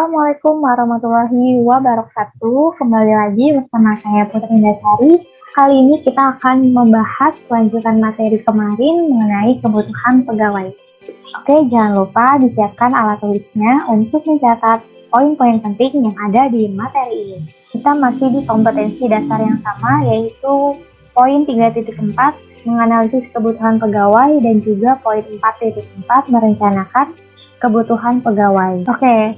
Assalamualaikum warahmatullahi wabarakatuh. Kembali lagi bersama saya Putri Indasari. Kali ini kita akan membahas kelanjutan materi kemarin mengenai kebutuhan pegawai. Oke, jangan lupa disiapkan alat tulisnya untuk mencatat poin-poin penting yang ada di materi ini. Kita masih di kompetensi dasar yang sama, yaitu poin 3.4 menganalisis kebutuhan pegawai dan juga poin 4.4 merencanakan kebutuhan pegawai. Oke,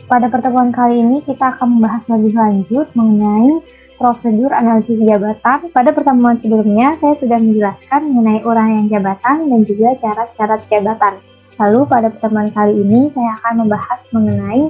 pada pertemuan kali ini kita akan membahas lebih lanjut mengenai prosedur analisis jabatan. Pada pertemuan sebelumnya saya sudah menjelaskan mengenai uraian jabatan dan juga syarat-syarat jabatan. Lalu pada pertemuan kali ini saya akan membahas mengenai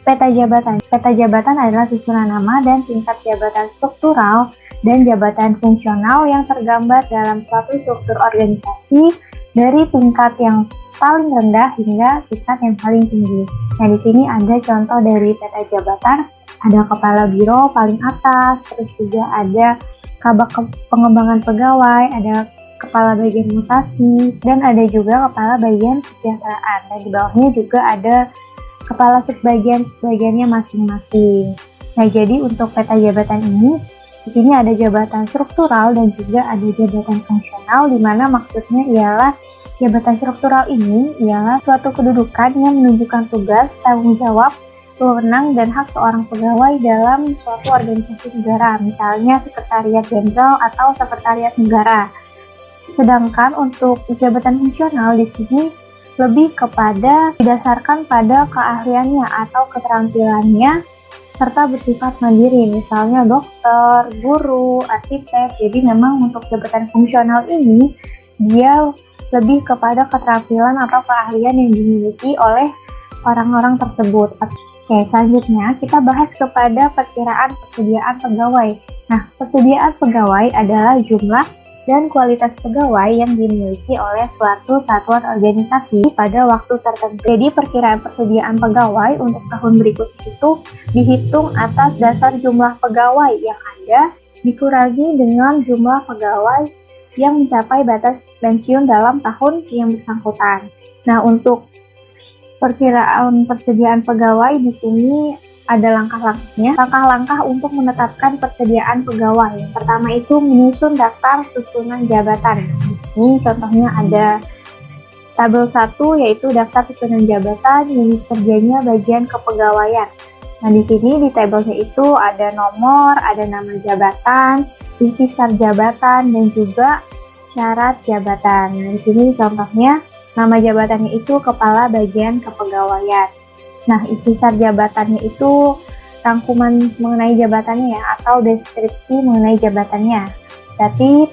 peta jabatan. Peta jabatan adalah susunan nama dan tingkat jabatan struktural dan jabatan fungsional yang tergambar dalam suatu struktur organisasi dari tingkat yang paling rendah hingga tingkat yang paling tinggi. Nah, di sini ada contoh dari peta jabatan. Ada kepala biro paling atas, terus juga ada kabak pengembangan pegawai, ada kepala bagian mutasi, dan ada juga kepala bagian kesejahteraan. Dan di bawahnya juga ada kepala subbagian-bagiannya masing-masing. Nah, jadi untuk peta jabatan ini, di sini ada jabatan struktural dan juga ada jabatan fungsional, di mana maksudnya ialah jabatan struktural ini ialah suatu kedudukan yang menunjukkan tugas, tanggung jawab, wewenang, dan hak seorang pegawai dalam suatu organisasi negara, misalnya sekretariat jenderal atau sekretariat negara. Sedangkan untuk jabatan fungsional di sini lebih kepada didasarkan pada keahliannya atau keterampilannya serta bersifat mandiri, misalnya dokter, guru, arsitek. Jadi memang untuk jabatan fungsional ini dia lebih kepada keterampilan atau keahlian yang dimiliki oleh orang-orang tersebut. Oke, selanjutnya kita bahas kepada perkiraan persediaan pegawai. Nah, persediaan pegawai adalah jumlah dan kualitas pegawai yang dimiliki oleh suatu satuan organisasi pada waktu tertentu. Jadi, perkiraan persediaan pegawai untuk tahun berikutnya itu dihitung atas dasar jumlah pegawai yang ada dikurangi dengan jumlah pegawai yang mencapai batas pensiun dalam tahun yang bersangkutan. Nah, untuk perkiraan persediaan pegawai di sini ada langkah-langkahnya. Langkah-langkah untuk menetapkan persediaan pegawai. Yang pertama itu menyusun daftar susunan jabatan. Ini contohnya ada tabel 1 yaitu daftar susunan jabatan, unit kerjanya bagian kepegawaian. Nah, di sini di tabelnya itu ada nomor, ada nama jabatan, isi sar jabatan, dan juga syarat jabatan. Nah, di sini contohnya nama jabatannya itu kepala bagian kepegawaian. Nah, isi sar jabatannya itu rangkuman mengenai jabatannya ya, atau deskripsi mengenai jabatannya. Jadi,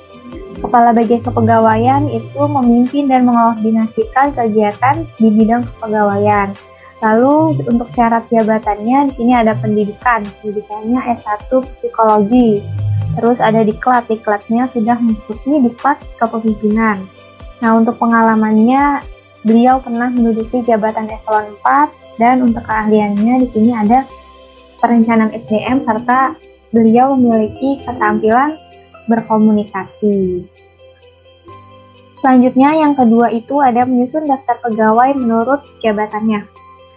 kepala bagian kepegawaian itu memimpin dan mengkoordinasikan kegiatan di bidang kepegawaian. Lalu untuk syarat jabatannya di sini ada pendidikannya S1 psikologi. Terus ada diklatnya sudah mengikuti diklat kepemimpinan. Nah, untuk pengalamannya beliau pernah menduduki jabatan eselon 4 dan untuk keahliannya di sini ada perencanaan SDM serta beliau memiliki keterampilan berkomunikasi. Selanjutnya yang kedua itu ada menyusun daftar pegawai menurut jabatannya.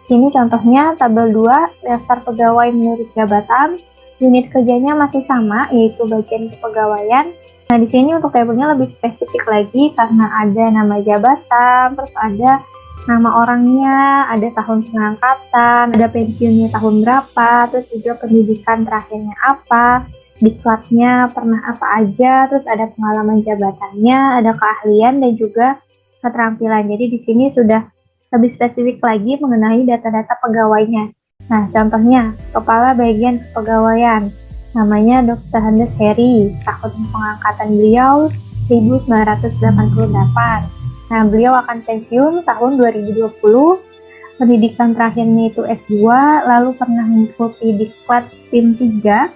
Ini contohnya tabel 2, daftar pegawai menurut jabatan, unit kerjanya masih sama, yaitu bagian kepegawaian. Nah, di sini untuk tabelnya lebih spesifik lagi karena ada nama jabatan, terus ada nama orangnya, ada tahun pengangkatan, ada pensiunnya tahun berapa, terus juga pendidikan terakhirnya apa, diklatnya pernah apa aja, terus ada pengalaman jabatannya, ada keahlian dan juga keterampilan. Jadi di sini sudah lebih spesifik lagi mengenai data-data pegawainya. Nah, contohnya kepala bagian kepegawaian, namanya Dr. Handes Heri, tahun pengangkatan beliau 1988. Nah, beliau akan pensiun tahun 2020, pendidikan terakhirnya itu S2, lalu pernah mengikuti diklat tim 3,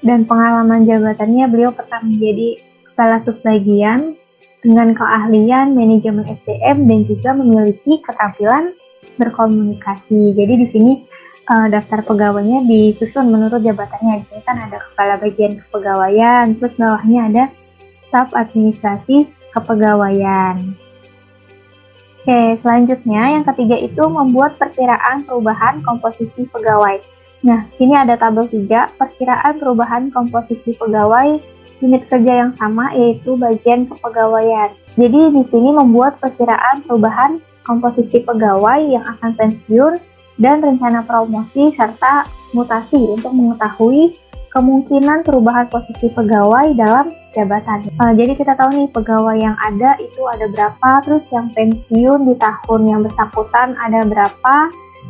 dan pengalaman jabatannya beliau pernah menjadi kepala subbagian dengan keahlian manajemen SDM dan juga memiliki keterampilan berkomunikasi. Jadi di sini daftar pegawainya disusun menurut jabatannya. Di sini kan ada kepala bagian kepegawaian, terus bawahnya ada staf administrasi kepegawaian. Oke, selanjutnya yang ketiga itu membuat perkiraan perubahan komposisi pegawai. Nah, sini ada tabel 3, perkiraan perubahan komposisi pegawai unit kerja yang sama yaitu bagian kepegawaian. Jadi di sini membuat perkiraan perubahan komposisi pegawai yang akan pensiun dan rencana promosi serta mutasi untuk mengetahui kemungkinan perubahan posisi pegawai dalam jabatan. Jadi kita tahu nih pegawai yang ada itu ada berapa, terus yang pensiun di tahun yang bersangkutan ada berapa,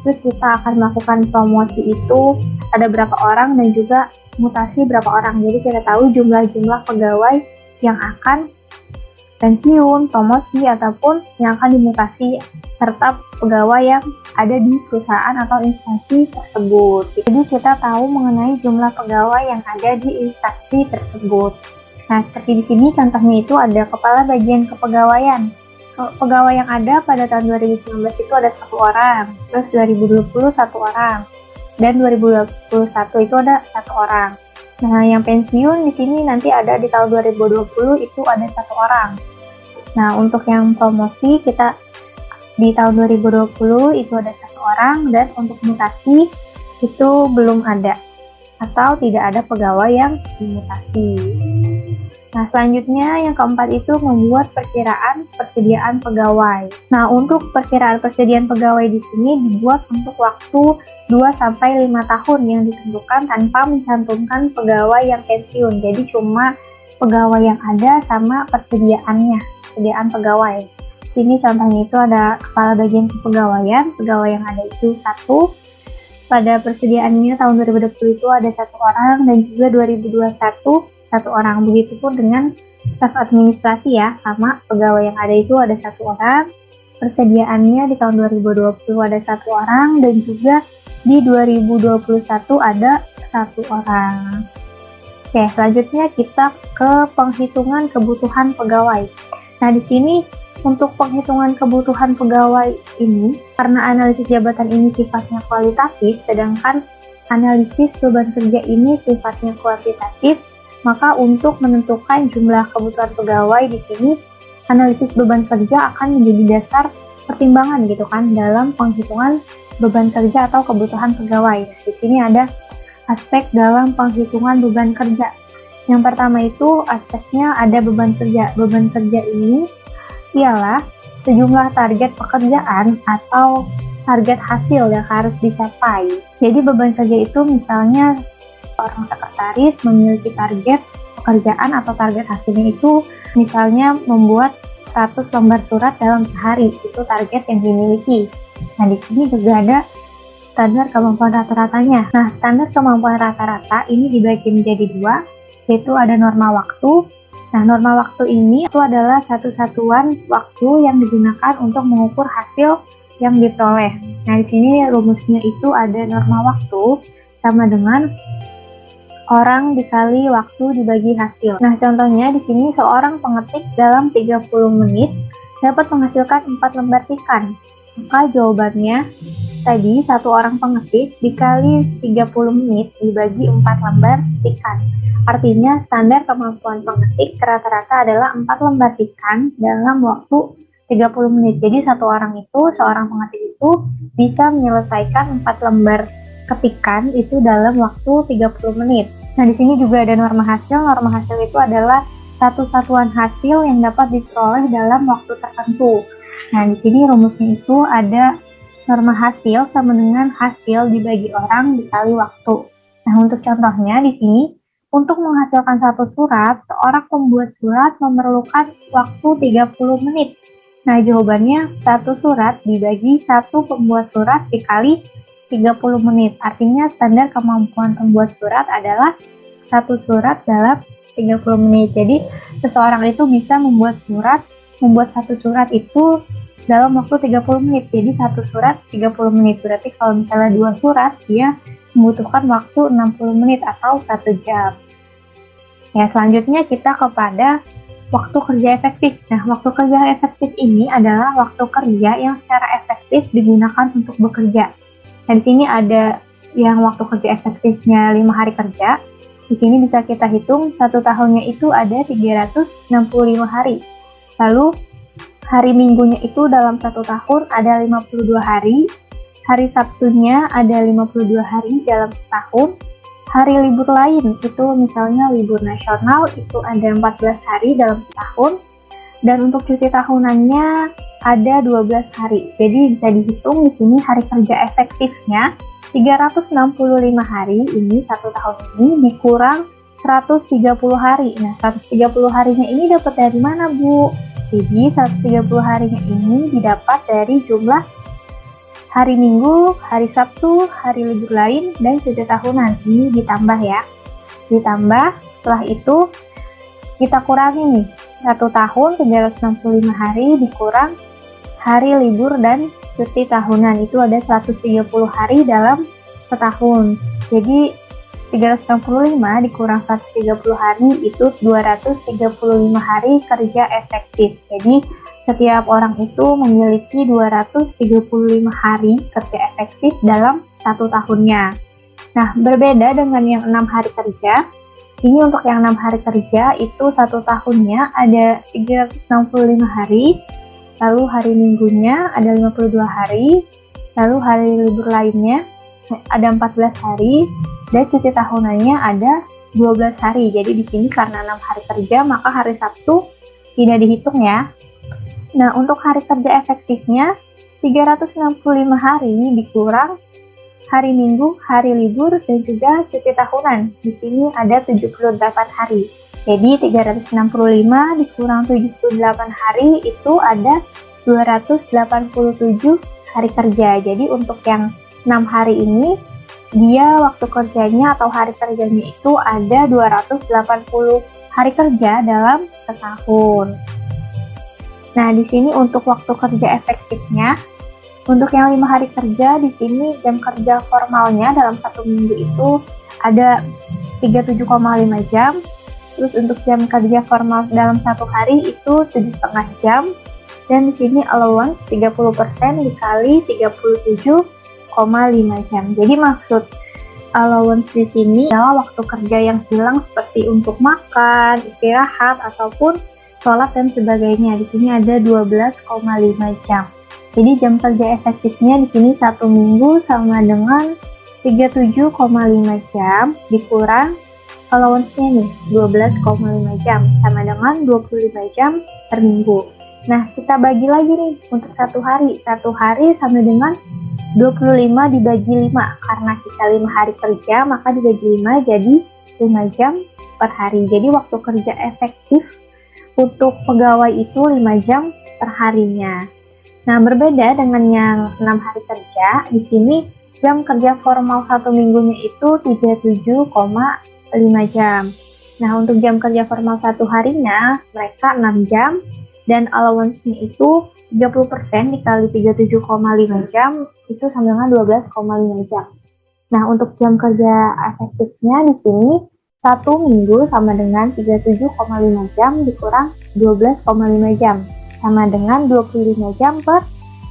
terus kita akan melakukan promosi itu ada berapa orang dan juga mutasi berapa orang. Jadi kita tahu jumlah-jumlah pegawai yang akan pensiun, promosi, ataupun yang akan dimutasi, serta pegawai yang ada di perusahaan atau instansi tersebut. Jadi kita tahu mengenai jumlah pegawai yang ada di instansi tersebut. Nah, seperti di sini contohnya itu ada kepala bagian kepegawaian. Pegawai yang ada pada tahun 2019 itu ada 1 orang, terus 2020 1 orang, dan 2021 itu ada 1 orang. Nah, yang pensiun di sini nanti ada di tahun 2020 itu ada 1 orang. Nah, untuk yang promosi kita di tahun 2020 itu ada 1 orang, dan untuk mutasi itu belum ada atau tidak ada pegawai yang dimutasi. Nah, selanjutnya yang keempat itu membuat perkiraan persediaan pegawai. Nah, untuk perkiraan persediaan pegawai di sini dibuat untuk waktu 2-5 tahun yang ditentukan tanpa mencantumkan pegawai yang pensiun. Jadi cuma pegawai yang ada sama persediaan pegawai. Sini contohnya itu ada kepala bagian kepegawaian, pegawai yang ada itu 1. Pada persediaannya tahun 2020 itu ada 1 orang, dan juga 2021 1 orang. Begitupun dengan staf administrasi ya, sama pegawai yang ada itu ada 1 orang. Persediaannya di tahun 2020 ada 1 orang, dan juga di 2021 ada 1 orang. Oke, selanjutnya kita ke penghitungan kebutuhan pegawai. Nah, di sini untuk penghitungan kebutuhan pegawai ini, karena analisis jabatan ini sifatnya kualitatif, sedangkan analisis beban kerja ini sifatnya kuantitatif, maka untuk menentukan jumlah kebutuhan pegawai di sini, analisis beban kerja akan menjadi dasar pertimbangan gitu kan dalam penghitungan beban kerja atau kebutuhan pegawai. Di sini ada aspek dalam penghitungan beban kerja. Yang pertama itu aspeknya ada beban kerja. Beban kerja ini ialah sejumlah target pekerjaan atau target hasil yang harus dicapai. Jadi beban kerja itu misalnya seorang sekretaris memiliki target pekerjaan atau target hasilnya itu misalnya membuat 100 lembar surat dalam sehari, itu target yang dimiliki. Nah, di sini juga ada standar kemampuan rata-ratanya. Nah, standar kemampuan rata-rata ini dibagi menjadi 2, yaitu ada norma waktu. Nah, norma waktu ini itu adalah satu satuan waktu yang digunakan untuk mengukur hasil yang diperoleh. Nah, di sini rumusnya itu ada norma waktu sama dengan orang dikali waktu dibagi hasil. Nah, contohnya di sini seorang pengetik dalam 30 menit dapat menghasilkan 4 lembar tikan. Maka jawabannya tadi satu orang pengetik dikali 30 menit dibagi 4 lembar tikan. Artinya standar kemampuan pengetik rata-rata adalah 4 lembar tikan dalam waktu 30 menit. Jadi seorang pengetik itu bisa menyelesaikan 4 lembar ketikan itu dalam waktu 30 menit. Nah, di sini juga ada norma hasil. Norma hasil itu adalah satu satuan hasil yang dapat diperoleh dalam waktu tertentu. Nah, di sini rumusnya itu ada norma hasil sama dengan hasil dibagi orang dikali waktu. Nah, untuk contohnya di sini, untuk menghasilkan satu surat, seorang pembuat surat memerlukan waktu 30 menit. Nah, jawabannya satu surat dibagi satu pembuat surat dikali 30 menit. Artinya standar kemampuan pembuat surat adalah satu surat dalam 30 menit. Jadi, seseorang itu bisa membuat satu surat itu dalam waktu 30 menit. Jadi, satu surat 30 menit. Berarti kalau misalnya 2 surat, dia membutuhkan waktu 60 menit atau 1 jam. Ya, selanjutnya kita kepada waktu kerja efektif. Nah, waktu kerja efektif ini adalah waktu kerja yang secara efektif digunakan untuk bekerja. Dan di sini ada yang waktu kerja efektifnya 5 hari kerja. Di sini bisa kita hitung 1 tahunnya itu ada 365 hari. Lalu Hari Minggunya itu dalam satu tahun ada 52 hari, hari Sabtunya ada 52 hari dalam setahun, hari libur lain itu misalnya libur nasional itu ada 14 hari dalam setahun, dan untuk cuti tahunannya ada 12 hari. Jadi bisa dihitung di sini hari kerja efektifnya 365 hari ini satu tahun ini dikurang 130 hari. Nah, 130 harinya ini dapat dari mana, Bu? Jadi 130 harinya ini didapat dari jumlah hari Minggu, hari Sabtu, hari libur lain, dan cuti tahunan. Ini ditambah ya. Ditambah, setelah itu kita kurangi nih. 1 tahun 365 hari dikurang hari libur dan cuti tahunan. Itu ada 130 hari dalam setahun. Jadi 365 dikurang 130 hari itu 235 hari kerja efektif. Jadi setiap orang itu memiliki 235 hari kerja efektif dalam satu tahunnya. Nah, berbeda dengan yang 6 hari kerja. Ini untuk yang 6 hari kerja itu satu tahunnya ada 365 hari, lalu hari Minggunya ada 52 hari, lalu hari libur lainnya ada 14 hari, dan cuti tahunannya ada 12 hari. Jadi di sini karena 6 hari kerja, maka hari Sabtu tidak dihitung ya. Nah, untuk hari kerja efektifnya 365 hari dikurang hari Minggu, hari libur, dan juga cuti tahunan. Di sini ada 78 hari. Jadi 365 dikurang 78 hari itu ada 287 hari kerja. Jadi untuk yang 6 hari ini dia waktu kerjanya atau hari kerjanya itu ada 280 hari kerja dalam setahun. Nah, di sini untuk waktu kerja efektifnya, untuk yang 5 hari kerja di sini jam kerja formalnya dalam satu minggu itu ada 37,5 jam. Terus untuk jam kerja formal dalam satu hari itu 7,5 jam. Dan di sini allowance 30% dikali 37,5 jam. Jadi maksud allowance di sini adalah waktu kerja yang hilang seperti untuk makan, istirahat, ataupun sholat dan sebagainya. Di sini ada 12,5 jam. Jadi jam kerja efektifnya di sini satu minggu sama dengan 37,5 jam dikurang allowance-nya nih 12,5 jam sama dengan 25 jam per minggu. Nah, kita bagi lagi nih untuk satu hari. Satu hari sama dengan 25 dibagi 5. Karena kita 5 hari kerja, maka dibagi 5 jadi 5 jam per hari. Jadi waktu kerja efektif untuk pegawai itu 5 jam per harinya. Nah, berbeda dengan yang 6 hari kerja, di sini jam kerja formal satu minggunya itu 37,5 jam. Nah, untuk jam kerja formal satu harinya, mereka 6 jam, dan allowance-nya itu 30% dikali 37,5 jam, itu sama dengan 12,5 jam. Nah, untuk jam kerja efektifnya di sini, satu minggu sama dengan 37,5 jam dikurang 12,5 jam. Sama dengan 25 jam per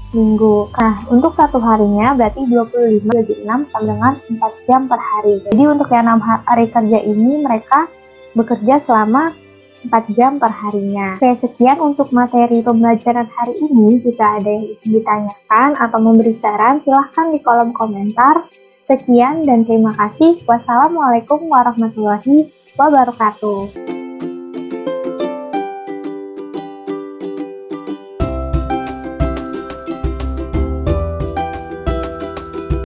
minggu. Nah, untuk satu harinya berarti 25 bagi 6 sama dengan 4 jam per hari. Jadi untuk yang 6 hari kerja ini mereka bekerja selama 4 jam per harinya. Oke, sekian untuk materi pembelajaran hari ini. Jika ada yang ingin ditanyakan atau memberi saran, silahkan di kolom komentar. Sekian dan terima kasih. Wassalamualaikum warahmatullahi wabarakatuh.